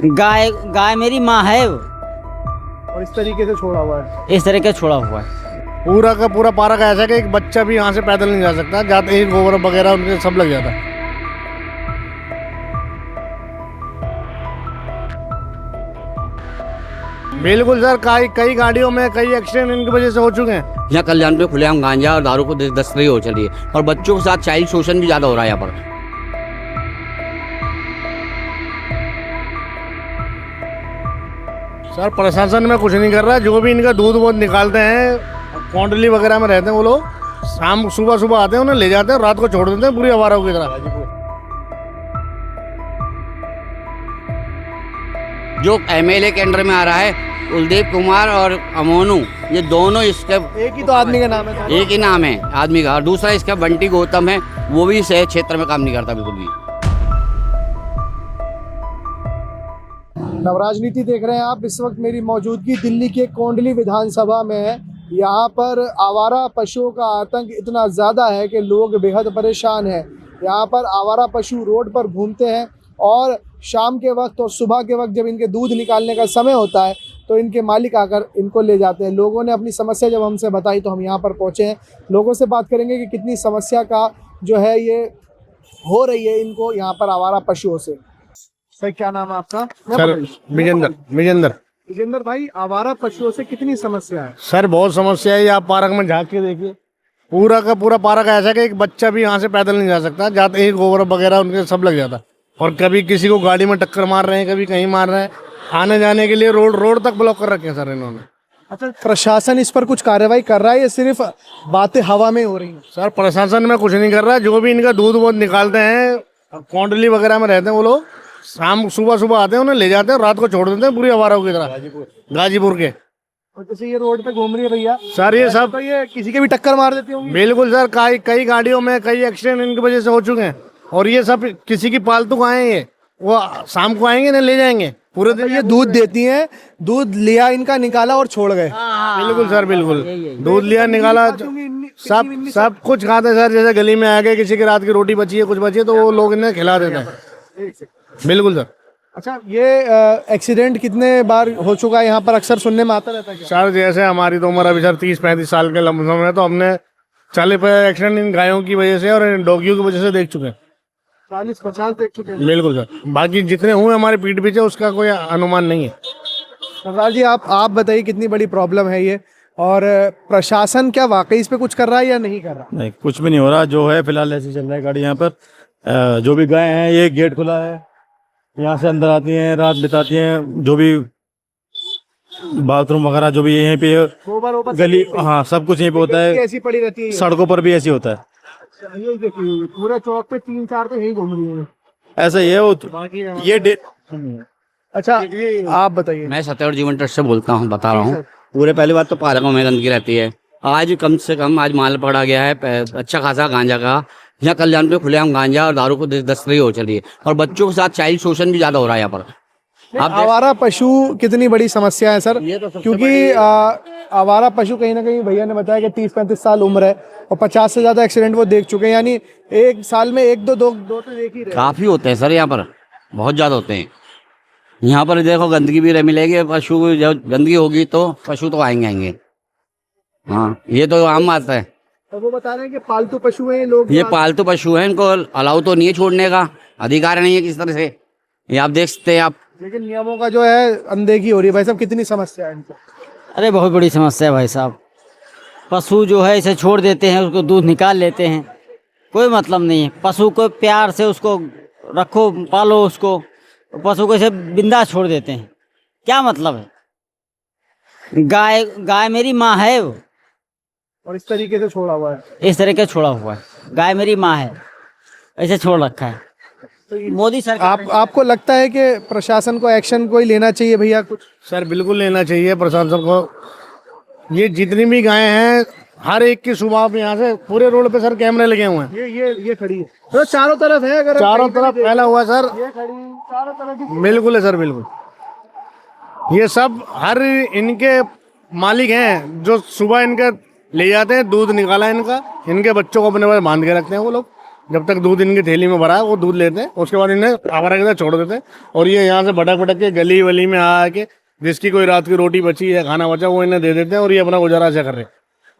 गाय गाय मेरी माँ है। और इस तरीके से छोड़ा हुआ है। इस तरीके छोड़ा हुआ है। पूरा का पूरा पारा का ऐसा है कि एक बच्चा भी यहाँ से पैदल नहीं जा सकता, जाते ही गोबर वगैरह उनके सब लग जाता। बिल्कुल सर, कई गाड़ियों में कई एक्सीडेंट इनकी वजह से हो चुके हैं। यहाँ कल्याण पे खुलेआम गांजा और दारू को तस्करी हो चली है और बच्चों के साथ चाइल्ड शोषण भी ज्यादा हो रहा है यहाँ पर। सर प्रशासन में कुछ नहीं कर रहा है। जो भी इनका दूध वूध निकालते हैं, कौंडली वगैरह में रहते हैं वो लोग, शाम सुबह सुबह आते हैं, उन्हें ले जाते हैं, रात को छोड़ देते हैं पूरी आवाराओं की तरह। जो एमएलए के अंडर में आ रहा है, कुलदीप कुमार और अमोनू, ये दोनों इसके एक ही तो आदमी का नाम है। एक ही नाम है आदमी का। और दूसरा इसका बंटी गौतम है, वो भी इस क्षेत्र में काम नहीं करता बिल्कुल भी। नवराजनीति देख रहे हैं आप। इस वक्त मेरी मौजूदगी दिल्ली के कोंडली विधानसभा में है। यहाँ पर आवारा पशुओं का आतंक इतना ज़्यादा है कि लोग बेहद परेशान हैं। यहाँ पर आवारा पशु रोड पर घूमते हैं और शाम के वक्त और सुबह के वक्त जब इनके दूध निकालने का समय होता है तो इनके मालिक आकर इनको ले जाते हैं। लोगों ने अपनी समस्या जब हमसे बताई तो हम यहाँ पर पहुँचे हैं। लोगों से बात करेंगे कि कितनी समस्या का जो है ये हो रही है इनको यहाँ पर आवारा पशुओं से। सर क्या नाम है आपका? सर विजेंद्र विजेंद्र भाई, आवारा पशुओं से कितनी समस्या है? सर बहुत समस्या है। आप पार्क में झाँक के देखिए, पूरा का पूरा पार्क ऐसा है कि एक बच्चा भी यहाँ से पैदल नहीं जा सकता, जाते ही गोबर वगैरह उनके सब लग जाता। और कभी किसी को गाड़ी में टक्कर मार रहे हैं, कभी कहीं मार रहे हैं। आने जाने के लिए रोड तक ब्लॉक कर रखे हैं सर इन्होंने। अच्छा, प्रशासन इस पर कुछ कार्रवाई कर रहा है या सिर्फ बातें हवा में हो रही हैं? सर प्रशासन में कुछ नहीं कर रहा है। जो भी इनका दूध वूध निकालते हैं, कौंडली वगैरह में रहते हैं वो लोग, शाम सुबह सुबह आते हैं, उन्हें ले जाते हैं, रात को छोड़ देते हैं पूरी आवाराओं की तरह। गाजीपुर के। और जैसे ये रोड पे घूम रही है भैया सर ये सब तो ये किसी के भी टक्कर मार देती होंगी। बिल्कुल सर, कई गाड़ियों में कई एक्सीडेंट इनकी वजह से हो चुके हैं। और ये सब किसी की पालतू का आएंगे, वो शाम को आएंगे, नहीं ले जाएंगे पूरे दिन। ये दूध देती हैं, दूध लिया इनका, निकाला और छोड़ गए। बिल्कुल सर, बिल्कुल दूध लिया निकाला, सब कुछ खाते हैं सर। जैसे गली में आ गए, किसी की रात की रोटी बची है, कुछ बची है, तो वो लोग इन्हें खिला देते हैं। बिल्कुल सर। अच्छा, ये एक्सीडेंट कितने बार हो चुका है यहाँ पर? अक्सर सुनने में आता रहता है क्या? सर जैसे हमारी तो उम्र अभी सर 30-35 साल के लमसम है, तो हमने 40 एक्सीडेंट इन गायों की वजह से और इन डॉगियों की वजह से देख चुके हैं। 40-50 देख चुके हैं। बिल्कुल सर, बाकी जितने हुए हमारे पीठ पीछे उसका कोई अनुमान नहीं है। सरदार जी, आप बताइए कितनी बड़ी प्रॉब्लम है ये, और प्रशासन क्या वाकई इस पे कुछ कर रहा है या नहीं कर रहा? नहीं, कुछ भी नहीं हो रहा। जो है फिलहाल ऐसे चल रहा है गाड़ी यहाँ पर। जो भी गाय हैं, ये गेट खुला है, यहाँ से अंदर आती हैं, रात बिताती हैं। जो भी बाथरूम वगैरह जो भी यहीं पे गोबर गली, हाँ सब कुछ यहीं पे होता है। ऐसी पड़ी रहती है। सड़कों पर भी ऐसे होता है। ये देखिए, पूरे चौक पे 3-4 तो यही घूम रही है। ऐसा ही है वो ये अच्छा, आप बताइए। मैं सत्यवर जीवन ट्रस्ट से बोलता हूँ, बता रहा हूँ। पूरे पहली बात तो पार्कों में गंदगी रहती है। आज कम से कम आज माल पड़ा गया है अच्छा खासा गांजा का। यहाँ कल्याण पे खुलेआम गांजा और दारू को तस्करी हो चली है और बच्चों के साथ चाइल्ड शोषण भी ज्यादा हो रहा है यहाँ पर। आवारा पशु कितनी बड़ी समस्या है सर? क्योंकि आवारा पशु कहीं ना कहीं भैया ने बताया कि 30-35 साल उम्र है और 50 से ज्यादा एक्सीडेंट वो देख चुके हैं। यानी एक साल में एक दो तो देख ही रहे। काफी होते हैं सर यहाँ पर, बहुत ज्यादा होते हैं। यहाँ पर देखो गंदगी भी मिलेगी, पशु जब गंदगी होगी तो पशु तो आएंगे। हाँ, ये तो आम बात है। तो वो बता रहे हैं कि पालतू पशु हैं लोग। ये पालतू पशु है, इनको अलाउ तो नहीं है छोड़ने का, अधिकार नहीं है किस तरह से। ये आप देख सकते हैं आप। लेकिन नियमों का जो है अनदेखी हो रही है। भाई साहब, कितनी समस्या है इनको? अरे बहुत बड़ी समस्या है भाई साहब। पशु जो है इसे छोड़ देते हैं, उसको दूध निकाल लेते हैं, कोई मतलब नहीं है। पशु को प्यार से उसको रखो, पालो उसको। पशु को इसे बिंदास छोड़ देते हैं, क्या मतलब है? गाय मेरी माँ है। और इस तरीके से छोड़ा हुआ है। इस तरीके छोड़ा हुआ है। गाय मेरी माँ है, ऐसे छोड़ रखा है। तो मोदी सरकार आपको लगता है कि प्रशासन को एक्शन कोई लेना चाहिए भैया कुछ? सर बिल्कुल लेना चाहिए प्रशासन को। ये जितनी भी गायें हैं, हर एक की सुबह पे यहाँ से पूरे रोड पे सर कैमरे लगे हुए हैं। ये खड़ी है तो चारों तरफ है। अगर चारों तरफ फैला हुआ सर। ये खड़ी चारों तरफ बिल्कुल है सर, बिल्कुल। ये सब हर इनके मालिक हैं जो सुबह इनका ले जाते हैं, दूध निकाला इनका, इनके बच्चों को अपने पास बांध के रखते हैं वो लोग। जब तक दूध इनकी थैली में भरा है वो दूध लेते हैं, उसके बाद इन्हें आवारा के साथ छोड़ देते हैं और ये यहाँ से भटक भटक के गली वली में आके जिसकी कोई रात की रोटी बची है खाना बचा वो इन्हें दे देते हैं और ये अपना गुजारा ऐसा कर रहे हैं।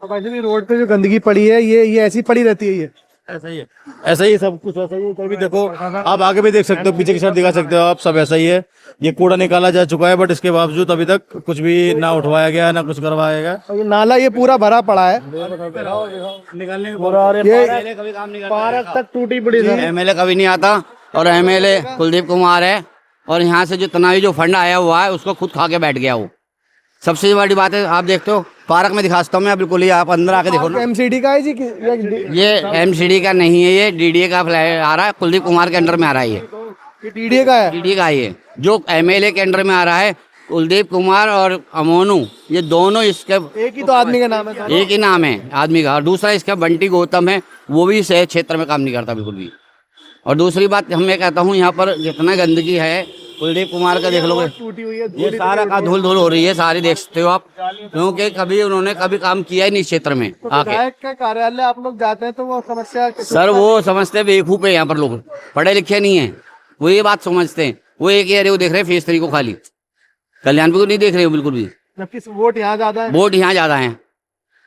तो भाई साहब, ये रोड पे जो गंदगी पड़ी है ये ऐसी पड़ी रहती है? ये ऐसा ही है, ऐसा ही सब कुछ ऐसा ही है। कभी देखो आप आगे भी देख सकते हो, पीछे की साइड दिखा सकते हो आप, सब ऐसा ही है। ये कूड़ा निकाला जा चुका है बट इसके बावजूद अभी तक कुछ भी ना उठवाया गया ना कुछ करवाया गया। और ये नाला ये पूरा भरा पड़ा है, निकालने ये कभी काम नहीं पार्क तक टूटी पड़ी है। एमएलए कभी नहीं आता और एमएलए कुलदीप कुमार है और यहाँ से जितना भी जो फंड आया हुआ है उसको खुद खा के बैठ गया वो। सबसे बड़ी बात है, आप देखते हो पार्क में दिखा सकता हूँ मैं बिल्कुल ही, आप अंदर आके देखो ना। एमसीडी का है जी ये एमसीडी का नहीं है, ये डीडीए का फ्लैट आ रहा है, कुलदीप कुमार के अंडर में आ रहा है। ये डीडीए का है? डीडीए का है ये, जो एमएलए के अंडर में आ रहा है। कुलदीप कुमार और अमोनू ये दोनों इसके एक ही तो आदमी का नाम है? एक ही नाम है आदमी का। और दूसरा इसका बंटी गौतम है, वो भी इस क्षेत्र में काम नहीं करता बिल्कुल भी। और दूसरी बात मैं कहता हूँ, यहाँ पर जितना गंदगी है कुलदीप कुमार का देख लोगे, टूटी हुई है, ये सारा का धूल धूल हो रही है, सारी देख सकते हो आप, क्योंकि कभी उन्होंने कभी काम किया ही नहीं इस क्षेत्र में आके। विधायक का कार्यालय आप लोग जाते हैं तो वो समस्या सर वो समझते बेवकूफ है, यहाँ पर लोग पढ़े लिखे नहीं है, वो ये बात समझते हैं। वो एक ही वो देख रहे हैं फेस 3 को, खाली कल्याणपुर को नहीं देख रहे हो बिल्कुल भी। जबकि वोट यहाँ ज्यादा है। वोट यहाँ ज्यादा है,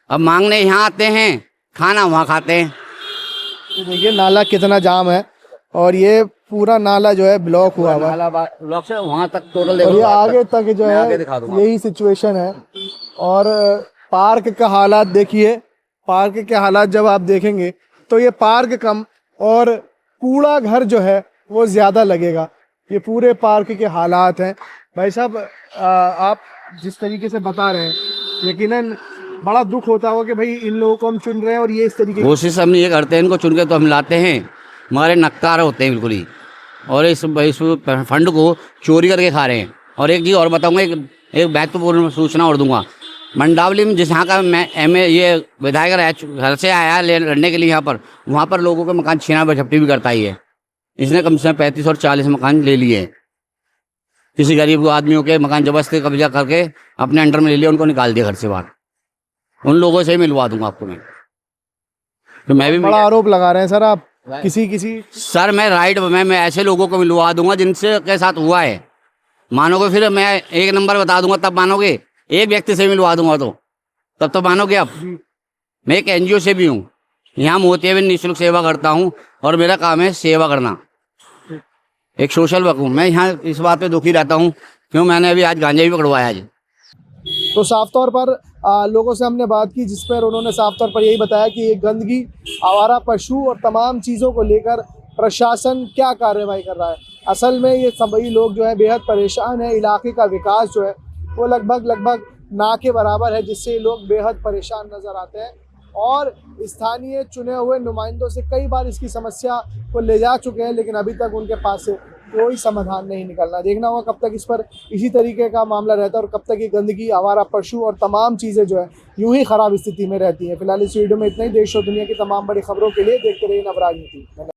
अब मांगने यहाँ आते हैं, खाना वहाँ खाते हैं। देखिए नाला कितना जाम है और ये पूरा नाला जो है ब्लॉक हुआ हुआ है ब्लॉक से वहाँ तक टोटल और ये आगे तक जो मैं है आगे दिखा दूंगा। यही सिचुएशन है। और पार्क का हालात देखिए, पार्क के हालात जब आप देखेंगे तो ये पार्क कम और कूड़ा घर जो है वो ज्यादा लगेगा। ये पूरे पार्क के हालात हैं। भाई साहब आप जिस तरीके से बता रहे हैं यकीनन बड़ा दुख होता होगा कि भाई इन लोगों को हम चुन रहे हैं और ये इस तरीके कोशिश हम ये करते हैं, इनको चुन के तो हम लाते हैं, हमारे नक्कार होते हैं बिल्कुल ही, और इस फंड को चोरी करके खा रहे हैं। और एक चीज़ और बताऊंगा, एक महत्वपूर्ण सूचना और दूंगा। मंडावली में जिस यहाँ का मैं ये विधायक घर से आया लड़ने के लिए यहाँ पर, वहाँ पर लोगों के मकान छीना झपटी भी करता ही है। इसने कम से कम 35 और 40 मकान ले लिए हैं। किसी गरीब आदमियों के मकान जबरदस्ती कब्जा करके अपने अंडर में ले लिया, उनको निकाल दिया घर से बाहर। उन लोगों से ही मिलवा दूंगा आपको मैं, तो मैं भी बड़ा आरोप लगा रहे हैं सर आप किसी सर मैं राइट मैं ऐसे लोगों को मिलवा दूंगा जिनसे के साथ हुआ है। मानोगे फिर मैं एक नंबर बता दूंगा तब मानोगे, एक व्यक्ति से मिलवा दूंगा तो तब तो मानोगे आप। मैं एक एनजीओ से भी हूँ, यहाँ मोतिया में निःशुल्क सेवा करता हूँ और मेरा काम है सेवा करना, एक सोशल वर्क हूँ मैं। यहाँ इस बात पे दुखी रहता हूँ क्यों मैंने अभी आज गांजा भी पकड़वाया आज। तो साफ तौर पर लोगों से हमने बात की जिस पर उन्होंने साफ तौर पर यही बताया कि ये गंदगी, आवारा पशु और तमाम चीज़ों को लेकर प्रशासन क्या कार्रवाई कर रहा है। असल में ये सभी लोग जो है बेहद परेशान है। इलाके का विकास जो है वो लगभग ना के बराबर है, जिससे ये लोग बेहद परेशान नज़र आते हैं। और स्थानीय चुने हुए नुमाइंदों से कई बार इसकी समस्या को ले जा चुके हैं, लेकिन अभी तक उनके पास से कोई समाधान नहीं निकलना। देखना होगा कब तक इस पर इसी तरीके का मामला रहता है और कब तक ये गंदगी, आवारा पशु और तमाम चीज़ें जो है यूं ही ख़राब स्थिति में रहती हैं। फिलहाल इस वीडियो में इतना ही। देश और दुनिया की तमाम बड़ी खबरों के लिए देखते रहिए नवराज न्यूज़।